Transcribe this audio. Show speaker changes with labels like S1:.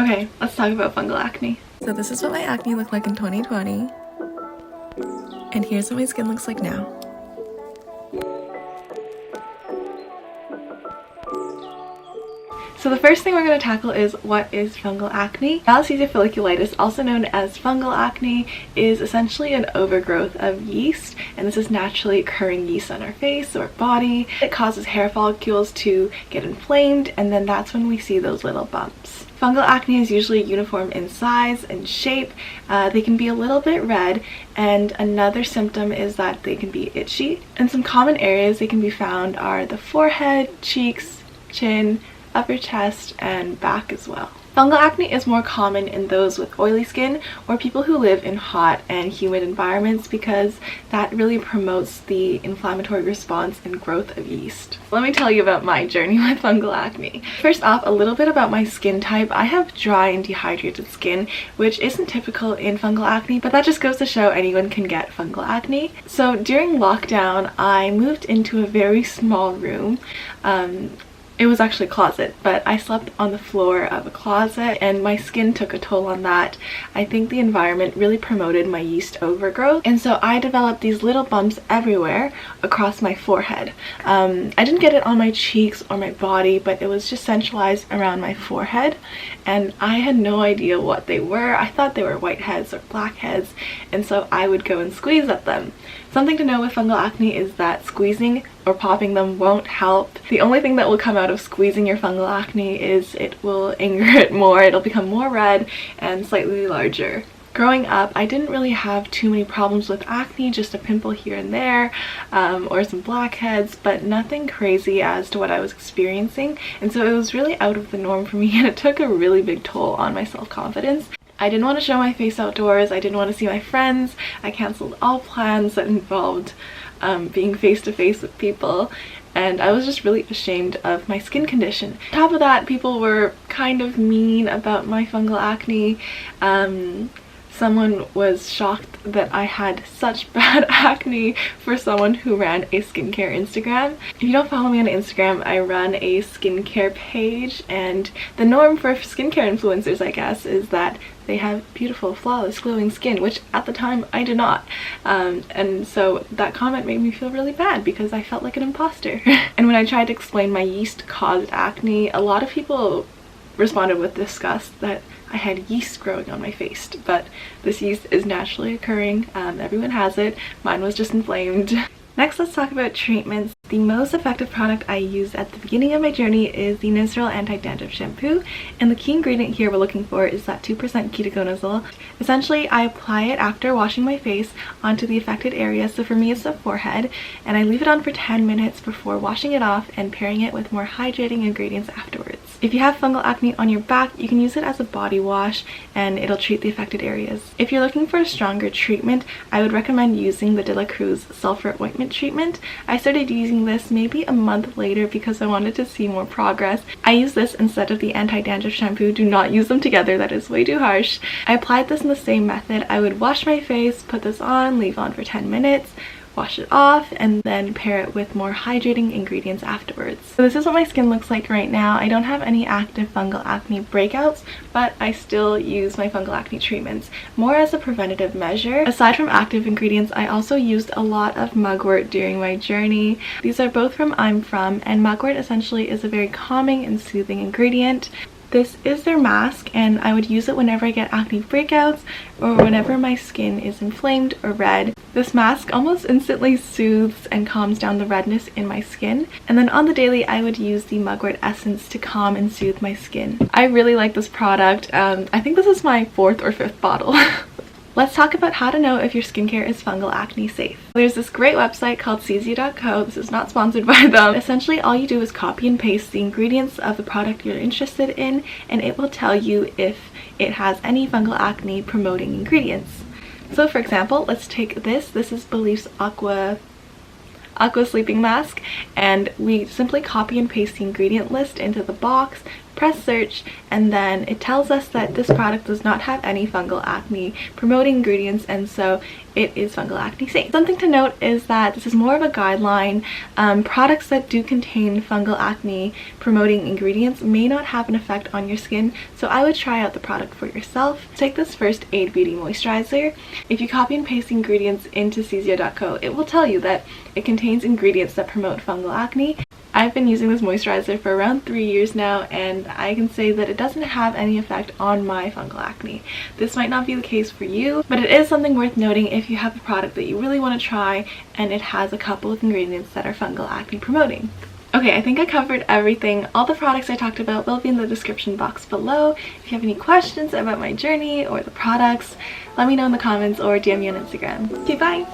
S1: Okay, let's talk about fungal acne.
S2: So this is what my acne looked like in 2020. And here's what my skin looks like now.
S1: So the first thing we're going to tackle is what is fungal acne. Alopecia folliculitis, also known as fungal acne, is essentially an overgrowth of yeast, and this is naturally occurring yeast on our face or body. It causes hair follicles to get inflamed, and then that's when we see those little bumps. Fungal acne is usually uniform in size and shape. They can be a little bit red, and another symptom is that they can be itchy. And some common areas they can be found are the forehead, cheeks, chin, upper chest, and back as well. Fungal acne is more common in those with oily skin or people who live in hot and humid environments because that really promotes the inflammatory response and growth of yeast. Let me tell you about my journey with fungal acne. First off, a little bit about my skin type. I have dry and dehydrated skin, which isn't typical in fungal acne, but that just goes to show anyone can get fungal acne. So during lockdown, I moved into a very small room. It was actually a closet, but I slept on the floor of a closet and my skin took a toll on that. I think the environment really promoted my yeast overgrowth, and so I developed these little bumps everywhere across my forehead. I didn't get it on my cheeks or my body, but it was just centralized around my forehead, and I had no idea what they were. I thought they were whiteheads or blackheads, and so I would go and squeeze at them. Something to know with fungal acne is that squeezing or popping them won't help. The only thing that will come out of squeezing your fungal acne is it will anger it more. It'll become more red and slightly larger. Growing up, I didn't really have too many problems with acne, just a pimple here and there, or some blackheads, but nothing crazy as to what I was experiencing. And so it was really out of the norm for me, and it took a really big toll on my self-confidence. I didn't want to show my face outdoors. I didn't want to see my friends. I canceled all plans that involved being face-to-face with people, and I was just really ashamed of my skin condition. On top of that, people were kind of mean about my fungal acne. Someone was shocked that I had such bad acne for someone who ran a skincare Instagram. If you don't follow me on Instagram, I run a skincare page, and the norm for skincare influencers, I guess, is that they have beautiful, flawless, glowing skin, which at the time I did not. And so that comment made me feel really bad because I felt like an imposter. And when I tried to explain my yeast-caused acne, a lot of people responded with disgust that I had yeast growing on my face, but this yeast is naturally occurring. Everyone has it. Mine was just inflamed. Next, let's talk about treatments. The most effective product I used at the beginning of my journey is the Nizoral anti-dandruff shampoo, and the key ingredient here we're looking for is that 2% ketoconazole. Essentially, I apply it after washing my face onto the affected area, so for me it's the forehead, and I leave it on for 10 minutes before washing it off and pairing it with more hydrating ingredients afterwards. If you have fungal acne on your back, you can use it as a body wash and it'll treat the affected areas. If you're looking for a stronger treatment, I would recommend using the Cruz sulfur ointment treatment. I started using this maybe a month later because I wanted to see more progress. I use this instead of the anti-dandruff shampoo. Do not use them together, that is way too harsh. I applied this in the same method. I would wash my face, put this on, leave on for 10 minutes, wash it off, and then pair it with more hydrating ingredients afterwards. So this is what my skin looks like right now. I don't have any active fungal acne breakouts, but I still use my fungal acne treatments more as a preventative measure. Aside from active ingredients, I also used a lot of mugwort during my journey. These are both from I'm From, and mugwort essentially is a very calming and soothing ingredient. This is their mask, and I would use it whenever I get acne breakouts or whenever my skin is inflamed or red. This mask almost instantly soothes and calms down the redness in my skin. And then on the daily, I would use the mugwort essence to calm and soothe my skin. I really like this product. I think this is my 4th or 5th bottle. Let's talk about how to know if your skincare is fungal acne safe. There's this great website called cz.co. This is not sponsored by them. Essentially, all you do is copy and paste the ingredients of the product you're interested in, and it will tell you if it has any fungal acne promoting ingredients. So for example, let's take this. This is Belief's Aqua sleeping mask, and we simply copy and paste the ingredient list into the box, press search, and then it tells us that this product does not have any fungal acne promoting ingredients, and so it is fungal acne safe. Something to note is that this is more of a guideline. Products that do contain fungal acne promoting ingredients may not have an effect on your skin, so I would try out the product for yourself. Take this First Aid Beauty Moisturizer. If you copy and paste ingredients into Cezio.co, it will tell you that it contains ingredients that promote fungal acne. I've been using this moisturizer for around 3 years now, and I can say that it doesn't have any effect on my fungal acne. This might not be the case for you, but it is something worth noting if you have a product that you really want to try and it has a couple of ingredients that are fungal acne promoting. Okay, I think I covered everything. All the products I talked about will be in the description box below. If you have any questions about my journey or the products, let me know in the comments or DM me on Instagram. Okay, bye!